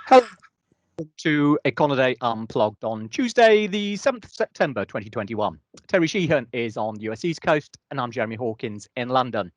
Hello to Econoday Unplugged on Tuesday, the 7th of September 2021. Terry Sheehan is on the US East Coast, and I'm Jeremy Hawkins in London.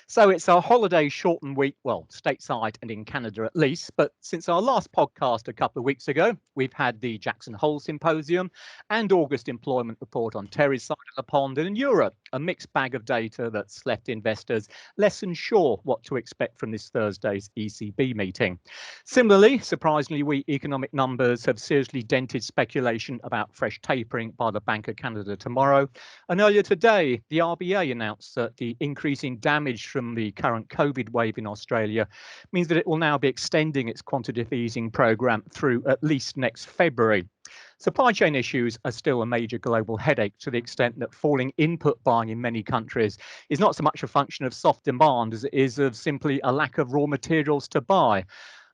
So it's a holiday shortened week, well, stateside and in Canada at least. But since our last podcast a couple of weeks ago, we've had the Jackson Hole Symposium and August employment report on Terry's side of the pond. And in Europe, a mixed bag of data that's left investors less than sure what to expect from this Thursday's ECB meeting. Similarly, surprisingly, weak economic numbers have seriously dented speculation about fresh tapering by the Bank of Canada tomorrow. And earlier today, the RBA announced that the increasing damage from the current COVID wave in Australia means that it will now be extending its quantitative easing program through at least next February. Supply chain issues are still a major global headache to the extent that falling input buying in many countries is not so much a function of soft demand as it is of simply a lack of raw materials to buy.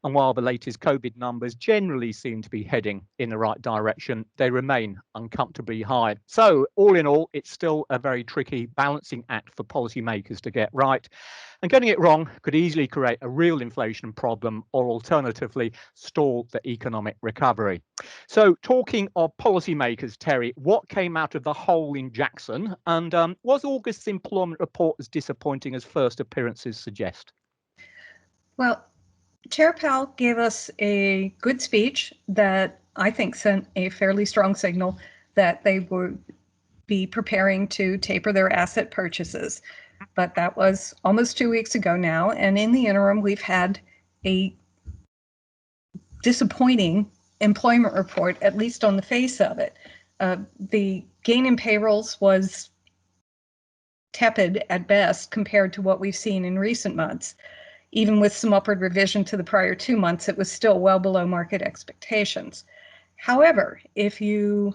And while the latest COVID numbers generally seem to be heading in the right direction, they remain uncomfortably high. So all in all, it's still a very tricky balancing act for policymakers to get right. And getting it wrong could easily create a real inflation problem or alternatively stall the economic recovery. So talking of policymakers, Terry, what came out of the hole in Jackson? And was August's employment report as disappointing as first appearances suggest? Well, Chair Powell gave us a good speech that I think sent a fairly strong signal that they would be preparing to taper their asset purchases. But that was almost 2 weeks ago now. And in the interim, we've had a disappointing employment report, at least on the face of it. The gain in payrolls was tepid at best compared to what we've seen in recent months. Even with some upward revision to the prior 2 months, it was still well below market expectations. However, if you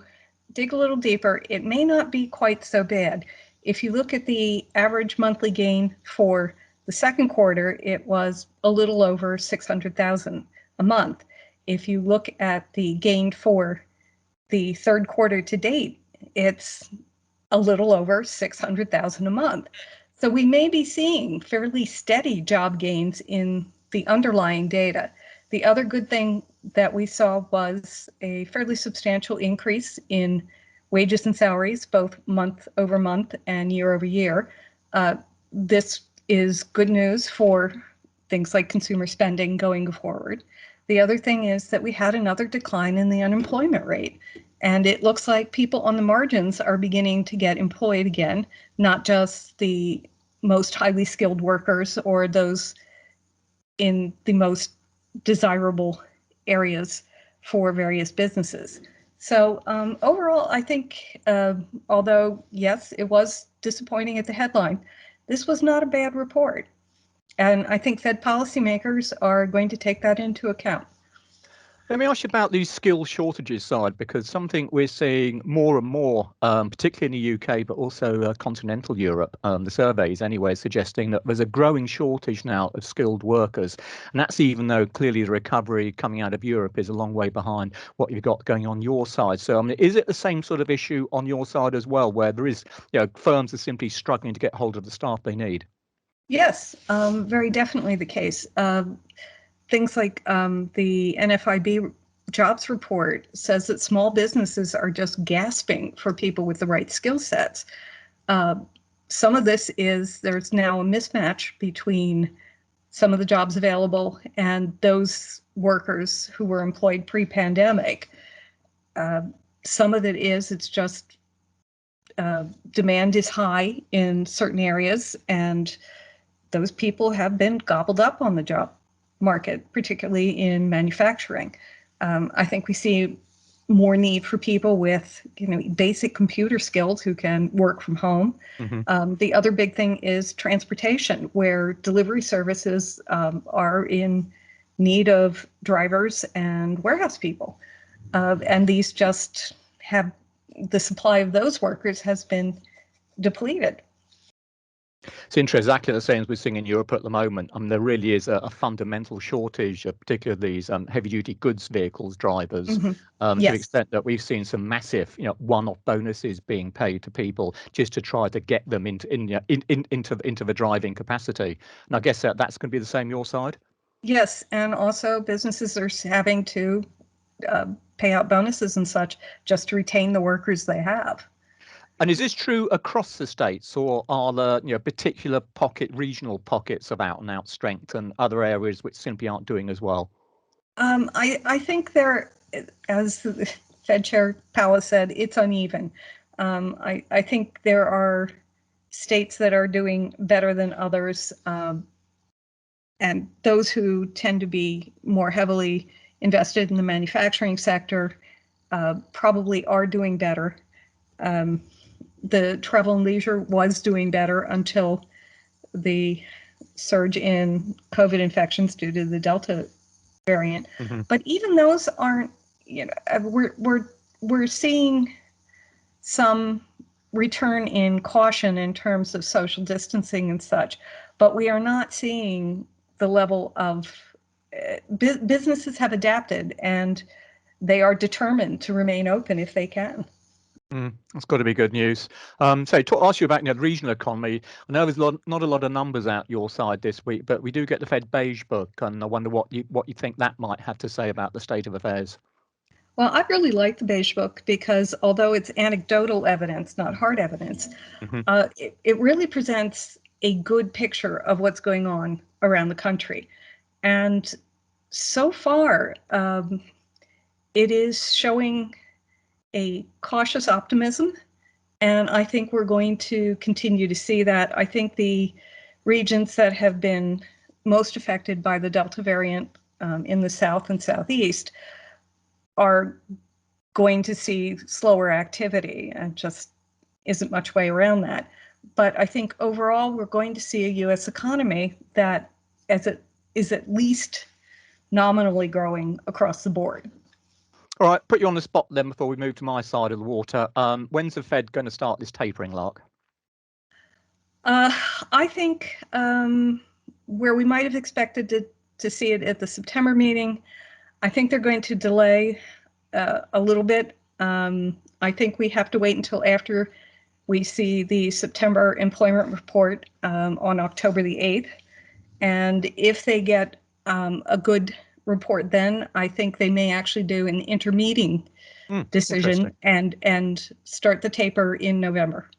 dig a little deeper, it may not be quite so bad. If you look at the average monthly gain for the second quarter, it was a little over 600,000 a month. If you look at the gain for the third quarter to date, it's a little over 600,000 a month. So we may be seeing fairly steady job gains in the underlying data. The other good thing that we saw was a fairly substantial increase in wages and salaries, both month over month and year over year. This is good news for things like consumer spending going forward. The other thing is that we had another decline in the unemployment rate. And it looks like people on the margins are beginning to get employed again, not just the most highly skilled workers or those in the most desirable areas for various businesses. So overall, I think, although, yes, it was disappointing at the headline, this was not a bad report. And I think Fed policymakers are going to take that into account. Let me ask you about the skill shortages side, because something we're seeing more and more, particularly in the UK, but also continental Europe, the surveys anyway, suggesting that there's a growing shortage now of skilled workers. And that's even though clearly the recovery coming out of Europe is a long way behind what you've got going on your side. So I mean, is it the same sort of issue on your side as well, where there is, firms are simply struggling to get hold of the staff they need? Yes, very definitely the case. Things like the NFIB jobs report says that small businesses are just gasping for people with the right skill sets. Some of this is there's now a mismatch between some of the jobs available and those workers who were employed pre-pandemic. Some of it is it's just demand is high in certain areas, and those people have been gobbled up on the job market, particularly in manufacturing. I think we see more need for people with basic computer skills who can work from home. Mm-hmm. The other big thing is transportation, where delivery services are in need of drivers and warehouse people. And these just have, the supply of those workers has been depleted. It's interesting, exactly the same as we're seeing in Europe at the moment. I mean, there really is a fundamental shortage of particularly these heavy-duty goods vehicles drivers, Mm-hmm. To Yes. the extent that we've seen some massive, one-off bonuses being paid to people just to try to get them into the driving capacity. And I guess that's going to be the same your side. Yes, and also businesses are having to pay out bonuses and such just to retain the workers they have. And is this true across the states, or are there particular regional pockets of out and out strength, and other areas which simply aren't doing as well? I think there, as the Fed Chair Powell said, it's uneven. I think there are states that are doing better than others, and those who tend to be more heavily invested in the manufacturing sector probably are doing better. The travel and leisure was doing better until the surge in COVID infections due to the Delta variant. Mm-hmm. But even those aren't, we're seeing some return in caution in terms of social distancing and such, but we are not seeing the level of businesses have adapted and they are determined to remain open if they can. That's got to be good news. So to ask you about the regional economy, I know there's not a lot of numbers out your side this week, but we do get the Fed Beige Book, and I wonder what you think that might have to say about the state of affairs. Well, I really like the Beige Book because although it's anecdotal evidence, not hard evidence, it really presents a good picture of what's going on around the country. And so far, it is showing a cautious optimism. And I think we're going to continue to see that. I think the regions that have been most affected by the Delta variant in the South and Southeast are going to see slower activity, and just isn't much way around that. But I think overall we're going to see a U.S. economy that is at least nominally growing across the board. All right, put you on the spot then before we move to my side of the water. When's the Fed going to start this tapering lark? I think where we might have expected to see it at the September meeting, I think they're going to delay a little bit. I think we have to wait until after we see the September employment report on October the 8th. And if they get a good report then, I think they may actually do an intermeeting decision and start the taper in November.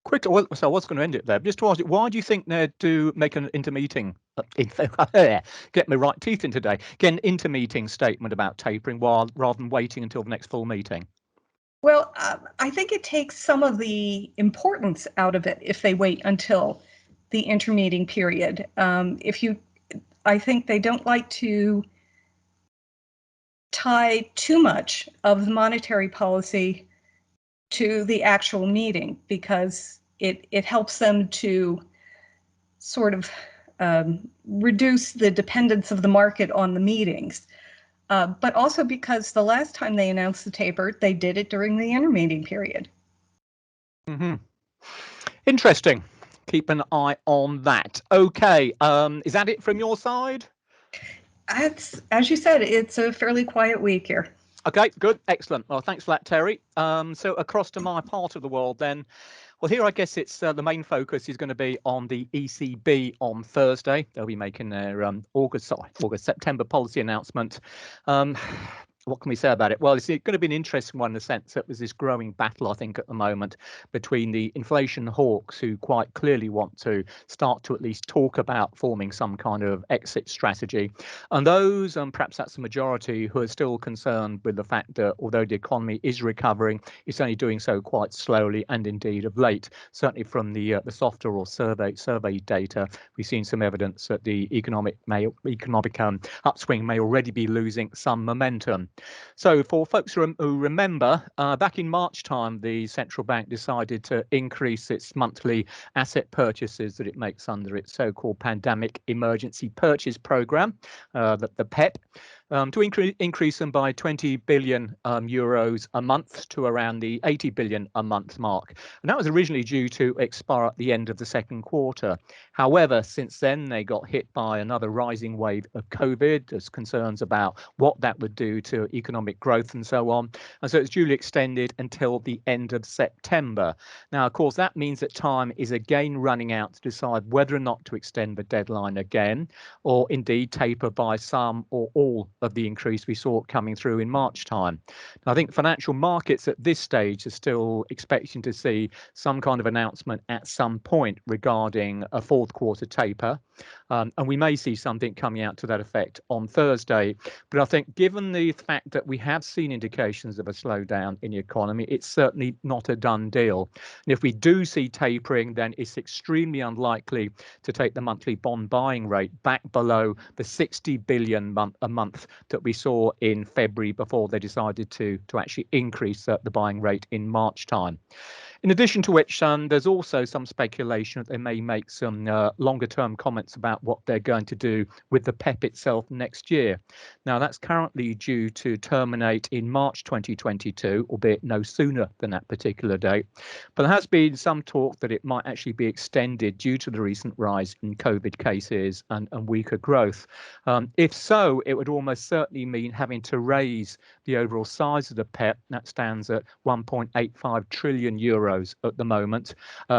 Quick, so I was going to end it there. Just to ask you, why do you think they're to make an intermeeting? Get my right teeth in today. Get an intermeeting statement about tapering rather than waiting until the next full meeting? Well, I think it takes some of the importance out of it if they wait until the intermeeting period. I think they don't like to tie too much of the monetary policy to the actual meeting because it helps them to sort of reduce the dependence of the market on the meetings. But also because the last time they announced the taper, they did it during the intermeeting period. Interesting. Keep an eye on that. Okay, is that it from your side? As you said, it's a fairly quiet week here. Okay, good, excellent. Well, thanks for that, Terry. So across to my part of the world then. Well, here I guess it's the main focus is going to be on the ECB on Thursday. They'll be making their September policy announcement. What can we say about it? Well, it's going to be an interesting one in the sense that there's this growing battle, I think, at the moment between the inflation hawks who quite clearly want to start to at least talk about forming some kind of exit strategy, and those, perhaps that's the majority, who are still concerned with the fact that although the economy is recovering, it's only doing so quite slowly, and indeed of late, certainly from the softer or survey data, we've seen some evidence that the economic upswing may already be losing some momentum. So for folks who remember, back in March time, the central bank decided to increase its monthly asset purchases that it makes under its so-called Pandemic Emergency Purchase Program, the PEP. to increase them by 20 billion euros a month to around the 80 billion a month mark. And that was originally due to expire at the end of the second quarter. However, since then, they got hit by another rising wave of COVID. There's concerns about what that would do to economic growth and so on. And so it's duly extended until the end of September. Now, of course, that means that time is again running out to decide whether or not to extend the deadline again, or indeed taper by some or all of the increase we saw coming through in March time. Now, I think financial markets at this stage are still expecting to see some kind of announcement at some point regarding a fourth quarter taper. And we may see something coming out to that effect on Thursday. But I think given the fact that we have seen indications of a slowdown in the economy, it's certainly not a done deal. And if we do see tapering, then it's extremely unlikely to take the monthly bond buying rate back below the 60 billion a month that we saw in February before they decided to actually increase the buying rate in March time. In addition to which, there's also some speculation that they may make some longer term comments about what they're going to do with the PEP itself next year. Now, that's currently due to terminate in March 2022, albeit no sooner than that particular date. But there has been some talk that it might actually be extended due to the recent rise in COVID cases and weaker growth. If so, it would almost certainly mean having to raise the overall size of the PEP. That stands at 1.85 trillion euros at the moment,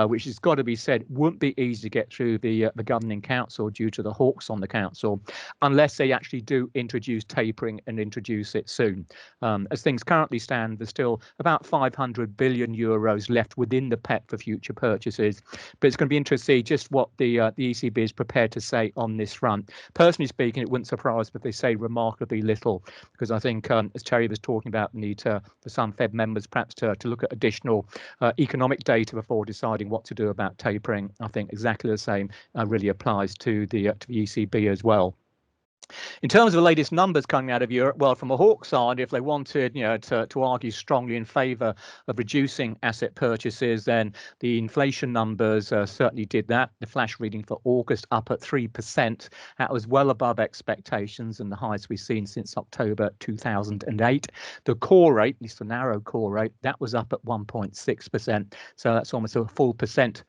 which has got to be said wouldn't be easy to get through the governing council due to the hawks on the council, unless they actually do introduce tapering and introduce it soon. As things currently stand, there's still about 500 billion euros left within the PEP for future purchases, but it's going to be interesting to see just what the ECB is prepared to say on this front. Personally speaking, it wouldn't surprise me if they say remarkably little, because I think, as Terry was talking about, the need for some Fed members perhaps to look at additional economic data before deciding what to do about tapering. I think exactly the same really applies to the ECB as well. In terms of the latest numbers coming out of Europe, well, from a hawk side, if they wanted, to argue strongly in favour of reducing asset purchases, then the inflation numbers certainly did that. The flash reading for August up at 3%. That was well above expectations and the highest we've seen since October 2008. The core rate, at least the narrow core rate, that was up at 1.6%. So that's almost a full percentage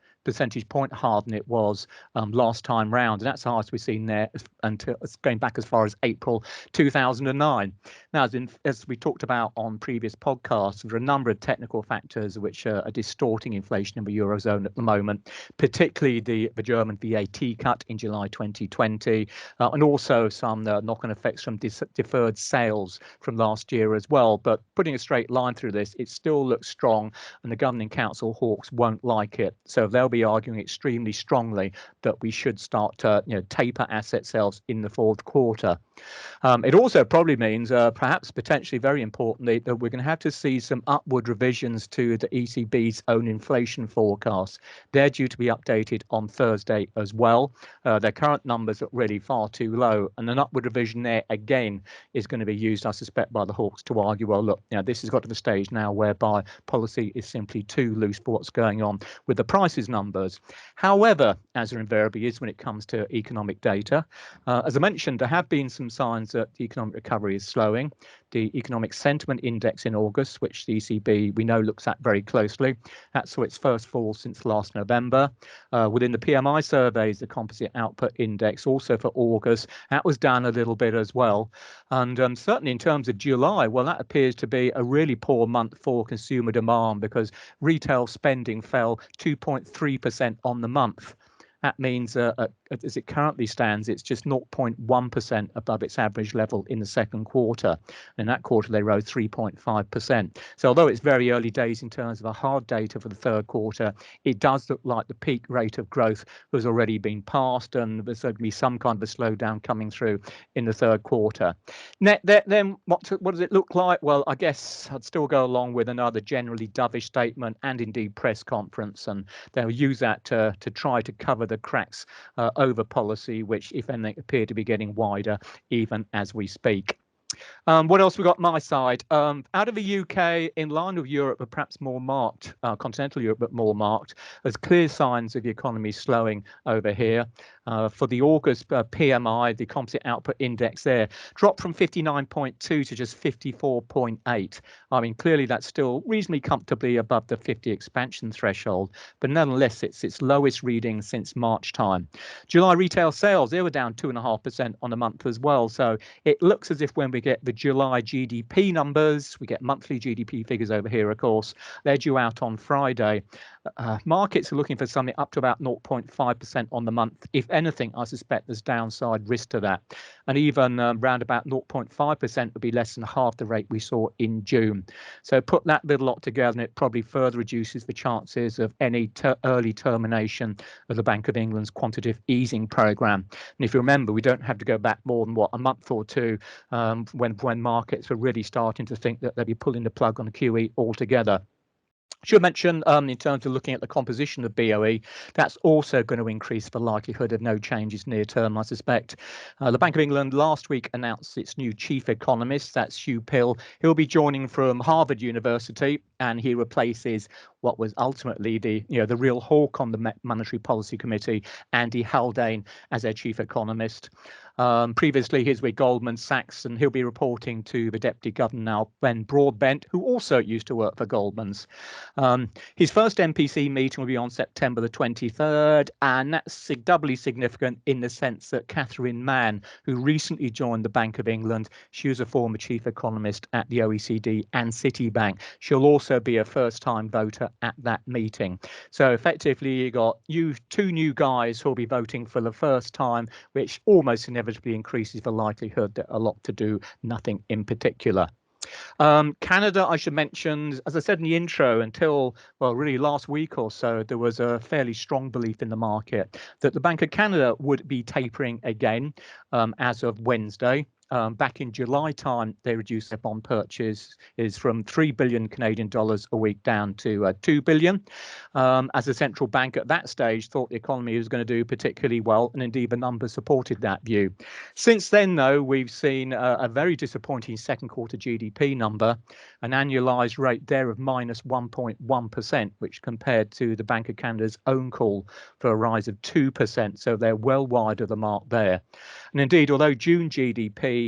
point higher than it was last time round, and that's the highest we've seen there until it's going back as far as April 2009. Now, as we talked about on previous podcasts, there are a number of technical factors which are distorting inflation in the Eurozone at the moment, particularly the German VAT cut in July 2020, and also some knock-on effects from deferred sales from last year as well. But putting a straight line through this, it still looks strong, and the governing council hawks won't like it. So they'll be arguing extremely strongly that we should start to taper asset sales in the fourth quarter. It also probably means, perhaps potentially very importantly, that we're going to have to see some upward revisions to the ECB's own inflation forecasts. They're due to be updated on Thursday as well. Their current numbers are really far too low, and an upward revision there again is going to be used, I suspect, by the hawks to argue, well, look, this has got to the stage now whereby policy is simply too loose for what's going on with the prices numbers. However, as there invariably is when it comes to economic data, as I mentioned, there have been some signs that the economic recovery is slowing. The economic sentiment index in August, which the ECB we know looks at very closely, that saw its first fall since last November. Within the PMI surveys, the composite output index also for August, that was down a little bit as well. And certainly in terms of July, well, that appears to be a really poor month for consumer demand because retail spending fell 2.3% on the month. That means, as it currently stands, it's just 0.1% above its average level in the second quarter. In that quarter, they rose 3.5%. So although it's very early days in terms of a hard data for the third quarter, it does look like the peak rate of growth has already been passed, and there's going to be some kind of a slowdown coming through in the third quarter. Then what does it look like? Well, I guess I'd still go along with another generally dovish statement and indeed press conference, and they'll use that to try to cover the cracks over policy, which, if anything, appear to be getting wider even as we speak. What else we got on my side? Out of the UK, in line with Europe, but perhaps more marked, continental Europe, but more marked, there's clear signs of the economy slowing over here. For the August PMI, the composite output index there dropped from 59.2 to just 54.8. I mean, clearly that's still reasonably comfortably above the 50 expansion threshold, but nonetheless, it's its lowest reading since March time. July retail sales, they were down 2.5% on the month as well. So it looks as if when we get the July GDP numbers, we get monthly GDP figures over here, of course, they're due out on Friday. Markets are looking for something up to about 0.5% on the month. If anything, I suspect there's downside risk to that. And even round about 0.5% would be less than half the rate we saw in June. So put that little lot together and it probably further reduces the chances of any early termination of the Bank of England's quantitative easing programme. And if you remember, we don't have to go back more than, a month or two when markets were really starting to think that they'd be pulling the plug on QE altogether. Should mention, in terms of looking at the composition of BOE, that's also going to increase the likelihood of no changes near term, I suspect. The Bank of England last week announced its new chief economist, that's Hugh Pill. He'll be joining from Harvard University, and he replaces what was ultimately the real hawk on the Monetary Policy Committee, Andy Haldane, as their chief economist. Previously, he's with Goldman Sachs, and he'll be reporting to the Deputy Governor now, Ben Broadbent, who also used to work for Goldman's. His first MPC meeting will be on September the 23rd, and that's doubly significant in the sense that Catherine Mann, who recently joined the Bank of England, she was a former chief economist at the OECD and Citibank. She'll also be a first-time voter at that meeting. So effectively, you got two new guys who'll be voting for the first time, which almost inevitably increases the likelihood that a lot to do nothing in particular. Canada, I should mention, as I said in the intro, until, really last week or so, there was a fairly strong belief in the market that the Bank of Canada would be tapering again as of Wednesday. Back in July time, they reduced their bond purchase from 3 billion Canadian dollars a week down to 2 billion. As the central bank at that stage thought the economy was going to do particularly well, and indeed the numbers supported that view. Since then, though, we've seen a very disappointing second quarter GDP number, an annualized rate there of minus 1.1%, which compared to the Bank of Canada's own call for a rise of 2%. So they're well wide of the mark there. And indeed, although June GDP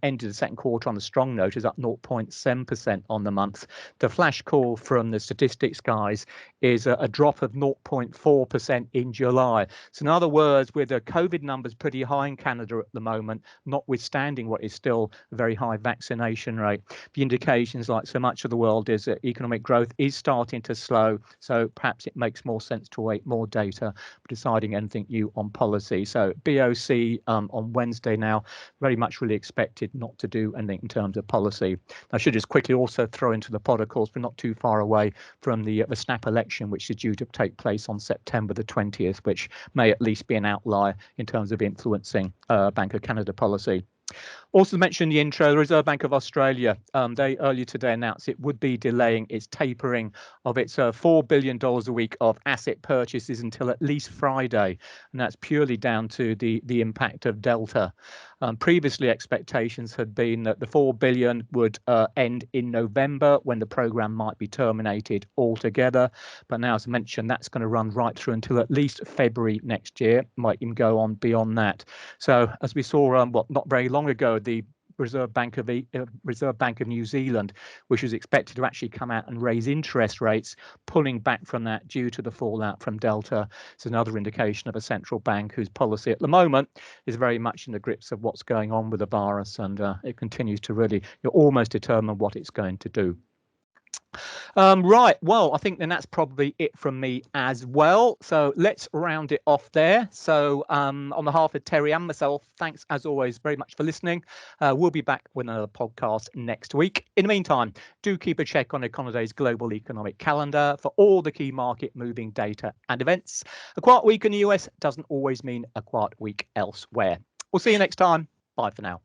ended the second quarter on a strong note, is up 0.7% on the month, the flash call from the statistics guys is a drop of 0.4% in July. So in other words, with the COVID numbers pretty high in Canada at the moment, notwithstanding what is still a very high vaccination rate, the indications, like so much of the world, is that economic growth is starting to slow. So perhaps it makes more sense to wait more data for deciding anything new on policy. So BOC on Wednesday now, very much really expected not to do anything in terms of policy. I should just quickly also throw into the pod, of course, we're not too far away from the snap election, which is due to take place on September the 20th, which may at least be an outlier in terms of influencing Bank of Canada policy. Also mentioned in the intro, the Reserve Bank of Australia, they earlier today announced it would be delaying its tapering of its $4 billion a week of asset purchases until at least Friday. And that's purely down to the impact of Delta. Previously, expectations had been that the $4 billion would end in November, when the program might be terminated altogether. But now, as I mentioned, that's going to run right through until at least February next year, might even go on beyond that. So as we saw, not very long ago, the Reserve Bank of New Zealand, which was expected to actually come out and raise interest rates, pulling back from that due to the fallout from Delta. It's another indication of a central bank whose policy at the moment is very much in the grips of what's going on with the virus, and it continues to really almost determine what it's going to do. Right, well, I think then that's probably it from me as well. So let's round it off there. So on behalf of Terry and myself, thanks as always very much for listening. We'll be back with another podcast next week. In the meantime, do keep a check on Econoday's global economic calendar for all the key market moving data and events. A quiet week in the US doesn't always mean a quiet week elsewhere. We'll see you next time. Bye for now.